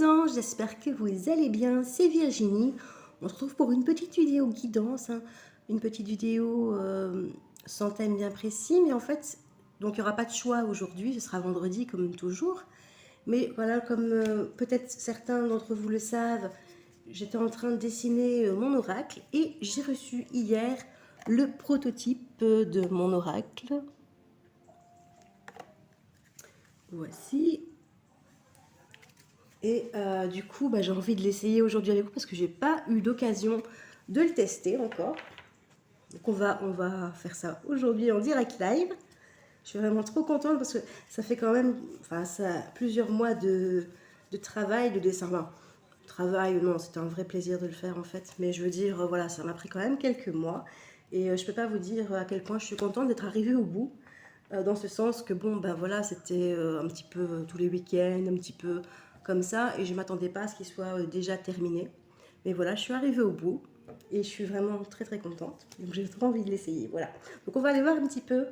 mes anges, j'espère que vous allez bien, c'est Virginie. On se retrouve pour une petite vidéo guidance, hein. Une petite vidéo sans thème bien précis, mais en fait, donc il n'y aura pas de choix aujourd'hui, ce sera vendredi comme toujours. Mais voilà, comme peut-être certains d'entre vous le savent, j'étais en train de dessiner mon oracle et j'ai reçu hier le prototype de mon oracle. Voici. Et du coup, j'ai envie de l'essayer aujourd'hui avec vous parce que j'ai pas eu d'occasion de le tester encore. Donc on va faire ça aujourd'hui en direct live. Je suis vraiment trop contente parce que ça fait quand même plusieurs mois de travail, de dessin. Enfin, travail, non, c'était un vrai plaisir de le faire en fait. Mais je veux dire, voilà, ça m'a pris quand même quelques mois. Et je peux pas vous dire à quel point je suis contente d'être arrivée au bout. Dans ce sens que bon, ben voilà, c'était un petit peu tous les week-ends, un petit peu comme ça. Et je m'attendais pas à ce qu'il soit déjà terminé. Mais voilà, je suis arrivée au bout. Et je suis vraiment très très contente. Donc j'ai trop envie de l'essayer. Voilà. Donc on va aller voir un petit peu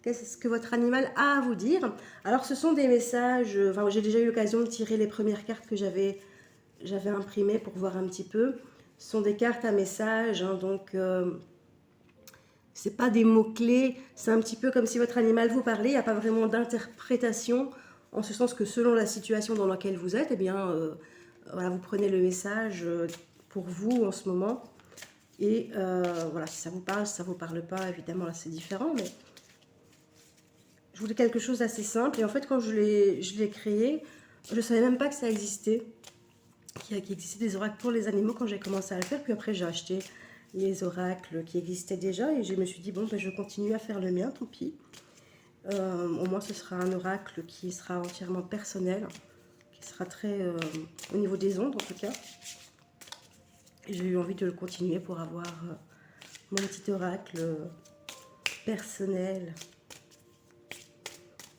qu'est-ce que votre animal a à vous dire. Alors ce sont des messages, j'ai déjà eu l'occasion de tirer les premières cartes que j'avais imprimées pour voir un petit peu. Ce sont des cartes à messages, hein, donc c'est pas des mots-clés, c'est un petit peu comme si votre animal vous parlait, il n'y a pas vraiment d'interprétation, en ce sens que selon la situation dans laquelle vous êtes, eh bien, voilà, vous prenez le message pour vous en ce moment. Et voilà, si ça vous parle, si ça ne vous parle pas, évidemment, là c'est différent, mais je voulais quelque chose d'assez simple. Et en fait, quand je l'ai créé, je ne savais même pas que ça existait, qu'il existait des oracles pour les animaux quand j'ai commencé à le faire. Puis après, j'ai acheté les oracles qui existaient déjà et je me suis dit, bon, je continue à faire le mien, tant pis. Au moins, ce sera un oracle qui sera entièrement personnel, qui sera très au niveau des ondes en tout cas. J'ai eu envie de le continuer pour avoir mon petit oracle personnel.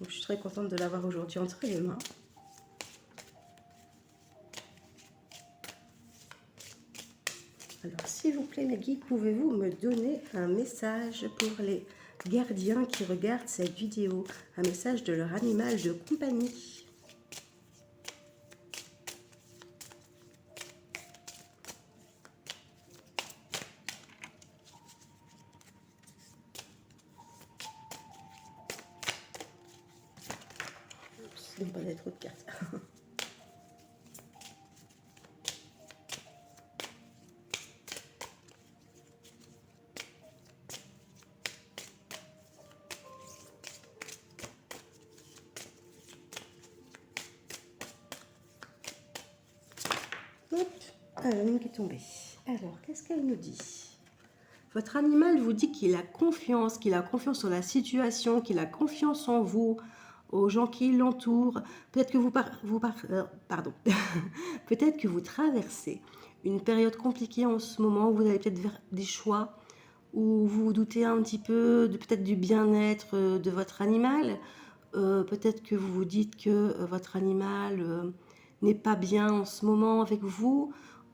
Donc, je suis très contente de l'avoir aujourd'hui entre les mains. Alors, s'il vous plaît, mes guides, pouvez-vous me donner un message pour les gardiens qui regardent cette vidéo? Un message de leur animal de compagnie. Oups, il n'y a pas trop de cartes. Hop, alors, une qui est tombée. Alors, qu'est-ce qu'elle nous dit? Votre animal vous dit qu'il a confiance en la situation, qu'il a confiance en vous, aux gens qui l'entourent. Peut-être que pardon. Peut-être que vous traversez une période compliquée en ce moment où vous avez peut-être des choix, où vous vous doutez un petit peu peut-être du bien-être de votre animal. Peut-être que vous vous dites que votre animal n'est pas bien en ce moment avec vous.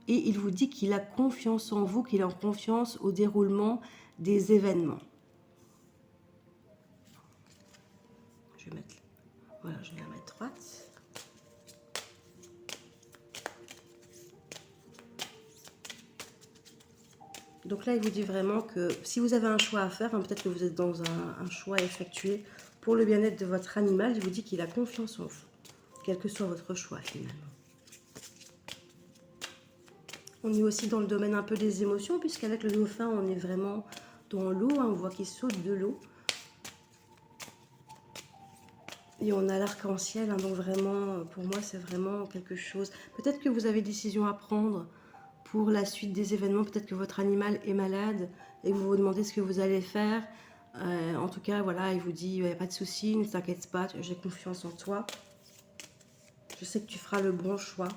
Et il vous dit qu'il a confiance en vous, qu'il a confiance au déroulement des événements. Je vais mettre, voilà, je vais la mettre droite. Donc là, il vous dit vraiment que si vous avez un choix à faire, hein, peut-être que vous êtes dans un choix à effectuer pour le bien-être de votre animal, il vous dit qu'il a confiance en vous, quel que soit votre choix finalement. On est aussi dans le domaine un peu des émotions, puisqu'avec le dauphin, on est vraiment dans l'eau, hein, on voit qu'il saute de l'eau. Et on a l'arc-en-ciel, hein, donc vraiment, pour moi, c'est vraiment quelque chose. Peut-être que vous avez des décisions à prendre pour la suite des événements. Peut-être que votre animal est malade et vous vous demandez ce que vous allez faire. En tout cas, voilà, il vous dit, il n'y a pas de souci, ne t'inquiète pas, j'ai confiance en toi. Je sais que tu feras le bon choix.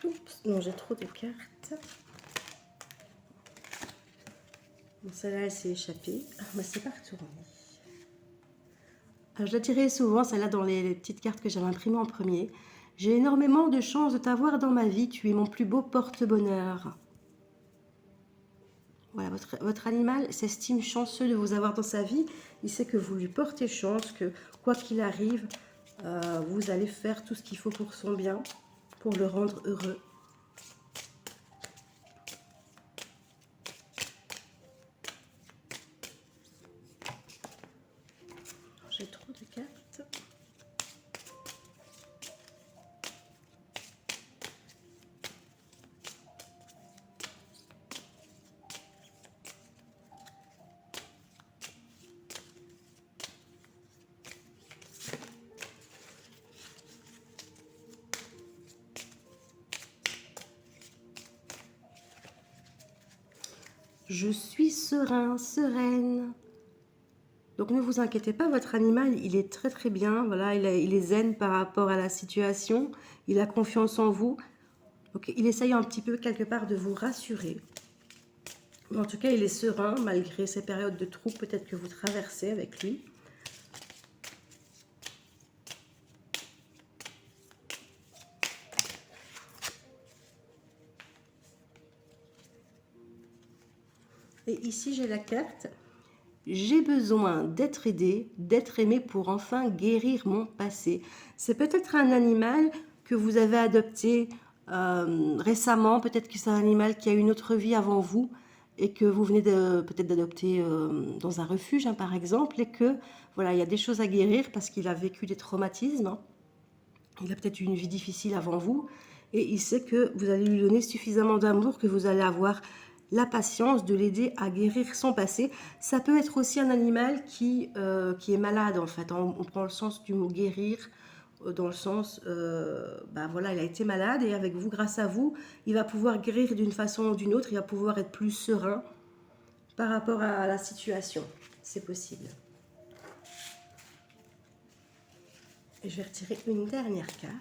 Oups, non, j'ai trop de cartes. Celle-là, elle s'est échappée. Ah, bah, c'est pas retourné. Alors, je la tirais souvent, celle-là, dans les petites cartes que j'avais imprimées en premier. J'ai énormément de chance de t'avoir dans ma vie. Tu es mon plus beau porte-bonheur. Voilà, votre animal s'estime chanceux de vous avoir dans sa vie. Il sait que vous lui portez chance, que quoi qu'il arrive, vous allez faire tout ce qu'il faut pour son bien, pour le rendre heureux. J'ai trop de cartes. Je suis serein, sereine. Donc ne vous inquiétez pas, votre animal, il est très très bien. Voilà, il est zen par rapport à la situation. Il a confiance en vous. Donc il essaye un petit peu quelque part de vous rassurer. Mais en tout cas, il est serein malgré ces périodes de troubles peut-être que vous traversez avec lui. Et ici, j'ai la carte. J'ai besoin d'être aidé, d'être aimé pour enfin guérir mon passé. C'est peut-être un animal que vous avez adopté récemment. Peut-être que c'est un animal qui a une autre vie avant vous et que vous venez peut-être d'adopter dans un refuge, hein, par exemple, et que voilà, il y a des choses à guérir parce qu'il a vécu des traumatismes. Hein. Il a peut-être eu une vie difficile avant vous et il sait que vous allez lui donner suffisamment d'amour, que vous allez avoir la patience de l'aider à guérir son passé. Ça peut être aussi un animal qui est malade en fait. On prend le sens du mot guérir dans le sens, ben voilà, il a été malade et avec vous, grâce à vous, il va pouvoir guérir d'une façon ou d'une autre. Il va pouvoir être plus serein par rapport à la situation. C'est possible. Et je vais retirer une dernière carte.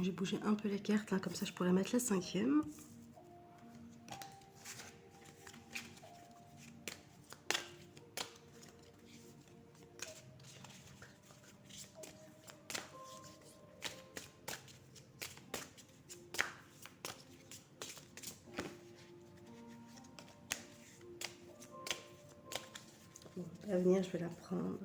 J'ai bougé un peu les cartes là, comme ça je pourrais mettre la cinquième. Bon, à venir, je vais la prendre.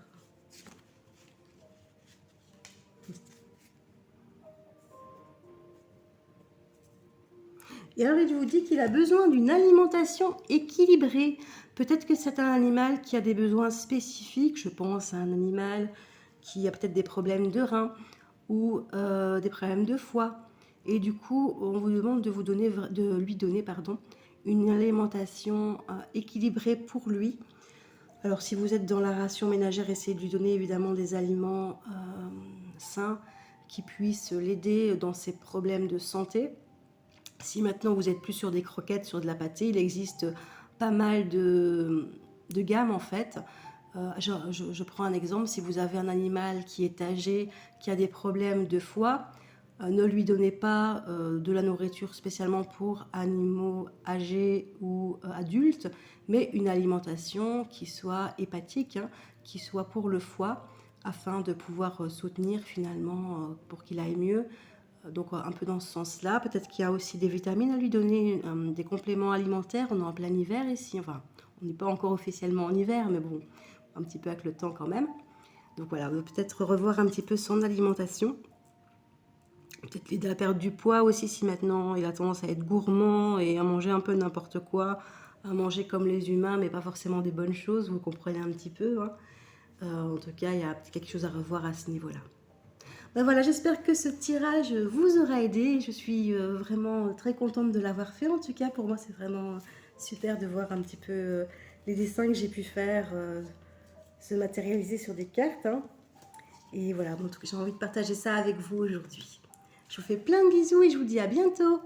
Et alors, il vous dit qu'il a besoin d'une alimentation équilibrée. Peut-être que c'est un animal qui a des besoins spécifiques. Je pense à un animal qui a peut-être des problèmes de reins ou des problèmes de foie. Et du coup, on vous demande de lui donner une alimentation équilibrée pour lui. Alors, si vous êtes dans la ration ménagère, essayez de lui donner évidemment des aliments sains qui puissent l'aider dans ses problèmes de santé. Si maintenant vous êtes plus sur des croquettes, sur de la pâtée, il existe pas mal de gammes en fait. Je prends un exemple, si vous avez un animal qui est âgé, qui a des problèmes de foie, ne lui donnez pas de la nourriture spécialement pour animaux âgés ou adultes, mais une alimentation qui soit hépatique, hein, qui soit pour le foie, afin de pouvoir soutenir finalement pour qu'il aille mieux. Donc un peu dans ce sens-là. Peut-être qu'il y a aussi des vitamines à lui donner, des compléments alimentaires. On est en plein hiver ici. Enfin, on n'est pas encore officiellement en hiver, mais bon, un petit peu avec le temps quand même. Donc voilà, on va peut-être revoir un petit peu son alimentation. Peut-être l'aider à perdre du poids aussi si maintenant il a tendance à être gourmand et à manger un peu n'importe quoi, à manger comme les humains, mais pas forcément des bonnes choses. Vous comprenez un petit peu. Hein. En tout cas, il y a quelque chose à revoir à ce niveau-là. Ben voilà, j'espère que ce tirage vous aura aidé. Je suis vraiment très contente de l'avoir fait. En tout cas, pour moi, c'est vraiment super de voir un petit peu les dessins que j'ai pu faire se matérialiser sur des cartes, hein. Et voilà, bon, en tout cas, j'ai envie de partager ça avec vous aujourd'hui. Je vous fais plein de bisous et je vous dis à bientôt.